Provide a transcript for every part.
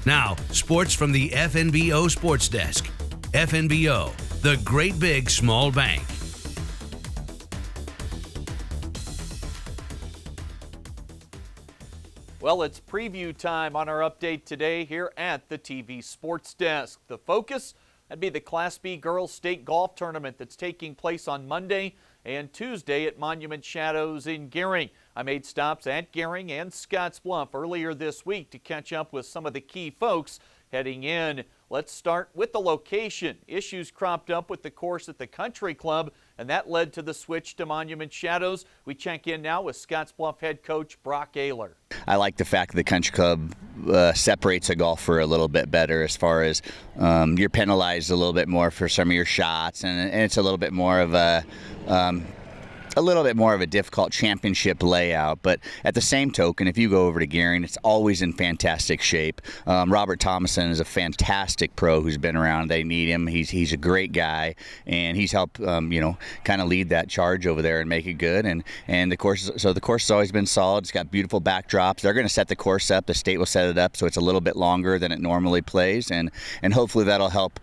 Now, sports from the FNBO Sports Desk. FNBO, the great big small bank. Well, it's preview time on our update today here at the TV Sports Desk. The focus, that'd be the Class B Girls State Golf Tournament that's taking place on Monday and Tuesday at Monument Shadows in Gering. I made stops at Gering and Scottsbluff earlier this week to catch up with some of the key folks heading in. Let's start with the location. Issues cropped up with the course at the Country Club, and that led to the switch to Monument Shadows. We check in now with Scottsbluff head coach Brock Ehler. I like the fact that the Country Club separates a golfer a little bit better as far as you're penalized a little bit more for some of your shots, and it's a little bit more of a difficult championship layout. But at the same token, if you go over to Gering, it's always in fantastic shape. Robert Thomason is a fantastic pro who's been around. They need him. He's a great guy, and he's helped kind of lead that charge over there and make it good. And the course has always been solid. It's got beautiful backdrops. They're going to set the course up. The state will set it up so it's a little bit longer than it normally plays, and hopefully that'll help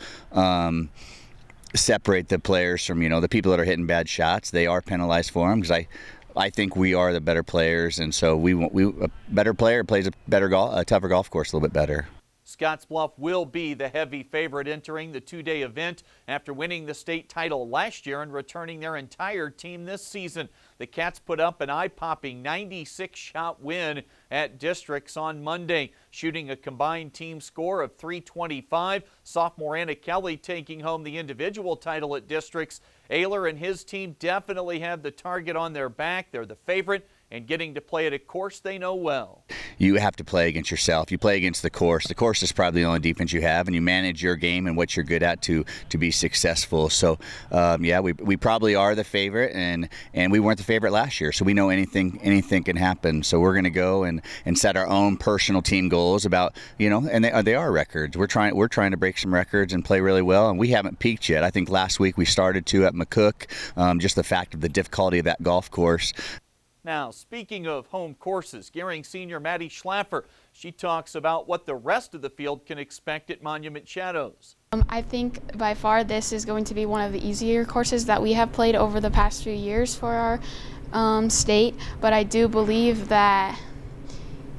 separate the players from the people that are hitting bad shots. They are penalized for them because I think we are the better players, and so a better player plays a tougher golf course a little bit better. Scottsbluff will be the heavy favorite entering the two-day event after winning the state title last year and returning their entire team this season. The Cats put up an eye-popping 96-shot win at Districts on Monday, shooting a combined team score of .325. Sophomore Anna Kelley taking home the individual title at Districts. Ehler and his team definitely have the target on their back. They're the favorite and getting to play at a course they know well. You have to play against yourself. You play against the course. The course is probably the only defense you have, and you manage your game and what you're good at to be successful. So, we probably are the favorite, and we weren't the favorite last year, so we know anything can happen. So we're going to go and set our own personal team goals about, and they are records. We're trying to break some records and play really well, and we haven't peaked yet. I think last week we started to at McCook, just the fact of the difficulty of that golf course. Now, speaking of home courses, Gering senior Madi Schlaepher, she talks about what the rest of the field can expect at Monument Shadows. I think by far this is going to be one of the easier courses that we have played over the past few years for our state, but I do believe that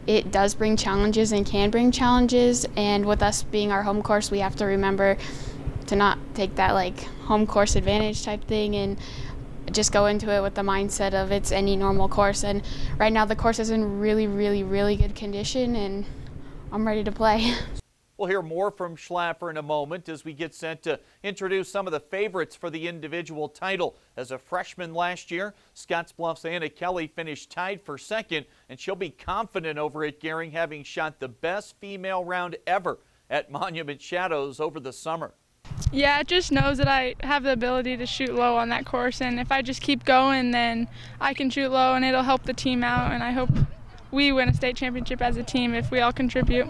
it does bring challenges and can bring challenges, and with us being our home course, we have to remember to not take that home course advantage type thing and just go into it with the mindset of it's any normal course. And right now the course is in really, really, really good condition, and I'm ready to play. We'll hear more from Schlaepher in a moment as we get set to introduce some of the favorites for the individual title. As a freshman last year, Scottsbluff's Anna Kelley finished tied for second, and she'll be confident over at Gering, having shot the best female round ever at Monument Shadows over the summer. Yeah, it just knows that I have the ability to shoot low on that course, and if I just keep going, then I can shoot low and it'll help the team out, and I hope we win a state championship as a team if we all contribute.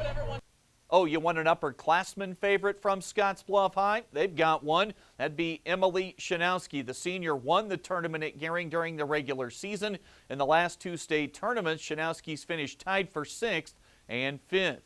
Oh, you want an upperclassman favorite from Scottsbluff High? They've got one. That'd be Emily Krzyzanowski. The senior won the tournament at Gering during the regular season. In the last two state tournaments, Krzyzanowski's finished tied for 6th and 5th.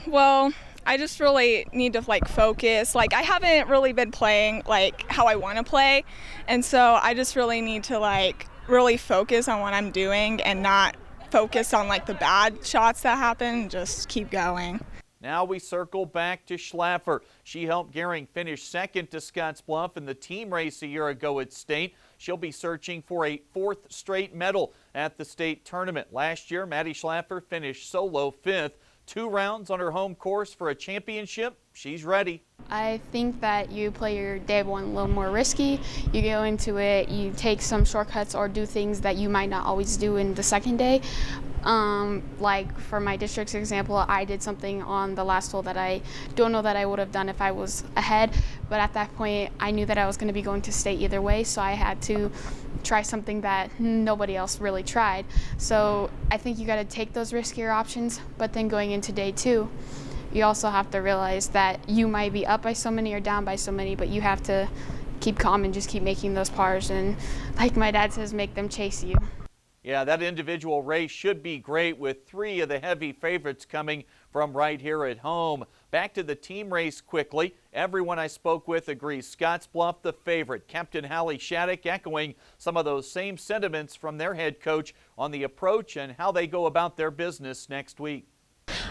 Well, I just really need to focus. I haven't really been playing how I want to play, and so I just really need to really focus on what I'm doing and not focus on the bad shots that happen. Just keep going. Now we circle back to Schlaepher. She helped Gering finish second to Scottsbluff in the team race a year ago at state. She'll be searching for a 4th straight medal at the state tournament. Last year, Madi Schlaepher finished solo 5th. 2 rounds on her home course for a championship. She's ready. I think that you play your day one a little more risky. You go into it, you take some shortcuts or do things that you might not always do in the second day. Like for my district's example, I did something on the last hole that I don't know that I would have done if I was ahead, but at that point I knew that I was going to be going to state either way, so I had to try something that nobody else really tried. So I think you got to take those riskier options, but then going into day 2, you also have to realize that you might be up by so many or down by so many, but you have to keep calm and just keep making those pars, and like my dad says, make them chase you. Yeah, that individual race should be great with 3 of the heavy favorites coming from right here at home. Back to the team race quickly. Everyone I spoke with agrees Scottsbluff the favorite. Captain Halle Shaddick echoing some of those same sentiments from their head coach on the approach and how they go about their business next week.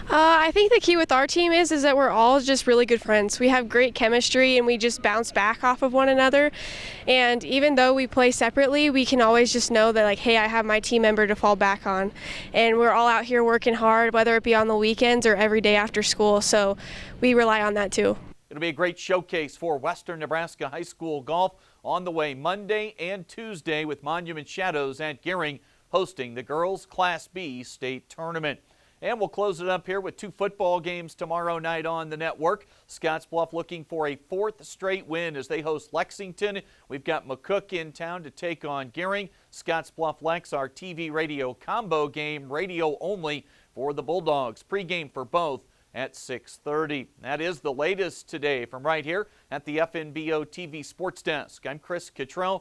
I think the key with our team is that we're all just really good friends. We have great chemistry and we just bounce back off of one another. And even though we play separately, we can always just know that, like, hey, I have my team member to fall back on. And we're all out here working hard, whether it be on the weekends or every day after school. So we rely on that too. It'll be a great showcase for Western Nebraska High School golf on the way Monday and Tuesday, with Monument Shadows at Gearing hosting the girls Class B state tournament. And we'll close it up here with 2 football games tomorrow night on the network. Scottsbluff looking for a 4th straight win as they host Lexington. We've got McCook in town to take on Gearing. Scottsbluff Lex, our TV radio combo game, radio only for the Bulldogs. Pregame for both at 6:30. That is the latest today from right here at the FNBO TV Sports Desk. I'm Cottrell.